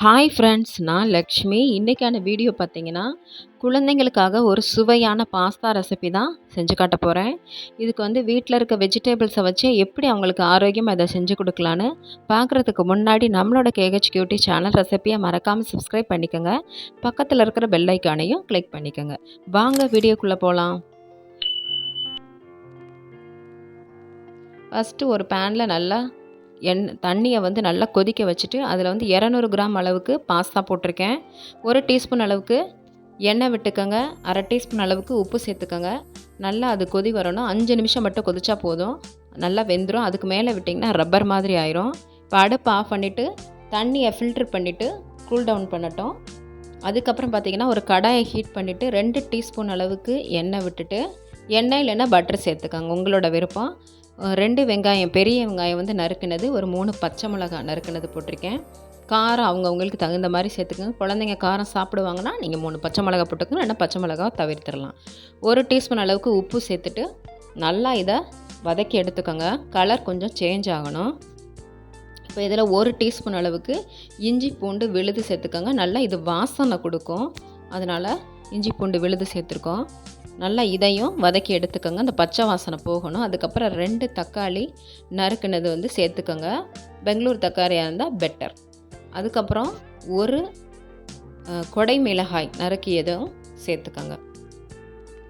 Hi friends, நான் லக்ஷ்மி. இன்றைக்கான video பார்த்தீங்கன்னா, குழந்தைங்களுக்காக ஒரு சுவையான பாஸ்தா ரெசிபி தான் செஞ்சு காட்ட போகிறேன். இதுக்கு வீட்டில் இருக்க வெஜிடபிள்ஸை வச்சு எப்படி அவங்களுக்கு ஆரோக்கியமாக இதை செஞ்சு கொடுக்கலான்னு பார்க்குறதுக்கு முன்னாடி நம்மளோட கேஹெச் கியூட்டி சேனல் ரெசிபியை மறக்காமல் சப்ஸ்கிரைப் பண்ணிக்கோங்க. பக்கத்தில் இருக்கிற பெல் ஐக்கானையும் கிளிக் பண்ணிக்கோங்க. வாங்க வீடியோக்குள்ளே போகலாம். ஃபஸ்ட்டு ஒரு பேனில் நல்லா தண்ணியை நல்லா கொதிக்க வச்சுட்டு அதில் 200 கிராம் அளவுக்கு பாஸ்தா போட்டிருக்கேன். 1 டீஸ்பூன் அளவுக்கு எண்ணெய் விட்டுக்கோங்க. அரை டீஸ்பூன் அளவுக்கு உப்பு சேர்த்துக்கோங்க. நல்லா அது கொதி வரணும். 5 நிமிஷம் மட்டும் கொதிச்சா போதும், நல்லா வெந்துடும். அதுக்கு மேலே விட்டிங்கன்னா ரப்பர் மாதிரி ஆயிரும். இப்போ அடுப்பு ஆஃப் பண்ணிவிட்டு தண்ணியை ஃபில்ட்ரு பண்ணிவிட்டு கூல் டவுன் பண்ணட்டும். அதுக்கப்புறம் பார்த்திங்கன்னா ஒரு கடாயை ஹீட் பண்ணிவிட்டு 2 டீஸ்பூன் அளவுக்கு எண்ணெய் விட்டுட்டு, எண்ணெய் இல்லைன்னா பட்டர் சேர்த்துக்கோங்க, உங்களோட விருப்பம். 2 வெங்காயம், பெரிய வெங்காயம் நறுக்குனது, ஒரு 3 பச்சை மிளகாய் நறுக்குனது போட்டிருக்கேன். காரம் அவங்கவுங்களுக்கு தகுந்த மாதிரி சேர்த்துக்கோங்க. குழந்தைங்க காரம் சாப்பிடுவாங்கன்னா நீங்கள் 3 பச்சை மிளகாய் போட்டுக்கோங்க, இல்லைன்னா பச்சை மிளகாவை தவிர்த்துடலாம். 1 டீஸ்பூன் அளவுக்கு உப்பு சேர்த்துட்டு நல்லா இதை வதக்கி எடுத்துக்கோங்க. கலர் கொஞ்சம் சேஞ்ச் ஆகணும். இப்போ இதில் 1 டீஸ்பூன் அளவுக்கு இஞ்சி பூண்டு விழுது சேர்த்துக்கோங்க. நல்லா இது வாசனை கொடுக்கும், அதனால் இஞ்சி பூண்டு விழுது சேர்த்துருக்கோம். நல்லா இதையும் வதக்கி எடுத்துக்கோங்க. அந்த பச்சை வாசனை போகணும். அதுக்கப்புறம் 2 தக்காளி நறுக்குனது சேர்த்துக்கோங்க. பெங்களூர் தக்காளியாக இருந்தால் பெட்டர். அதுக்கப்புறம் ஒரு கொடை மிளகாய் நறுக்கியதும் சேர்த்துக்கோங்க.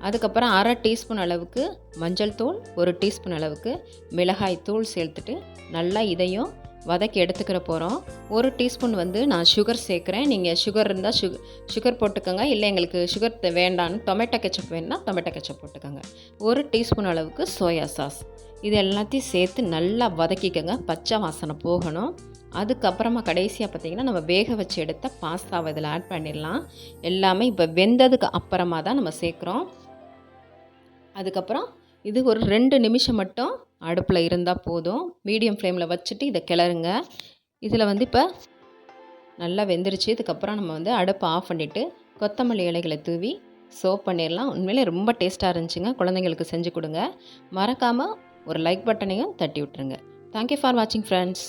அதுக்கப்புறம் அரை டீஸ்பூன் அளவுக்கு மஞ்சள் தூள், 1 டீஸ்பூன் அளவுக்கு மிளகாய் தூள் சேர்த்துட்டு நல்லா இதையும் வதக்கி எடுத்துக்கிற போகிறோம். 1 டீஸ்பூன் நான் சுகர் சேர்க்குறேன். நீங்கள் சுகர் இருந்தால் சுகர் போட்டுக்கோங்க, இல்லை எங்களுக்கு சுகர் வேண்டான்னு டொமேட்டோ கெச்சப் வேணுன்னா டொமேட்டோ கெச்சப் போட்டுக்கோங்க. 1 டீஸ்பூன் அளவுக்கு சோயா சாஸ், இது எல்லாத்தையும் சேர்த்து நல்லா வதக்கிக்கோங்க, பச்சை வாசனை போகணும். அதுக்கப்புறமா கடைசியாக பார்த்திங்கன்னா நம்ம வேக வச்சு எடுத்த பாஸ்தாவை இதில் ஆட் பண்ணிடலாம். எல்லாமே இப்போ வெந்ததுக்கு அப்புறமா தான் நம்ம சேர்க்குறோம். அதுக்கப்புறம் இது ஒரு 2 நிமிஷம் மட்டும் அடுப்பில் இருந்தால் போதும். மீடியம் ஃப்ளேமில் வச்சுட்டு இதை கிளறுங்க. இதில் இப்போ நல்லா வெந்துருச்சு. இதுக்கப்புறம் நம்ம அடுப்பை ஆஃப் பண்ணிவிட்டு கொத்தமல்லி இலைகளை தூவி சர்வ் பண்ணிடலாம். உண்மையிலே ரொம்ப டேஸ்ட்டாக இருந்துச்சுங்க. குழந்தைங்களுக்கு செஞ்சு கொடுங்க. மறக்காமல் ஒரு லைக் பட்டனையும் தட்டி விட்டுருங்க. தேங்க்யூ ஃபார் வாட்சிங் ஃப்ரெண்ட்ஸ்.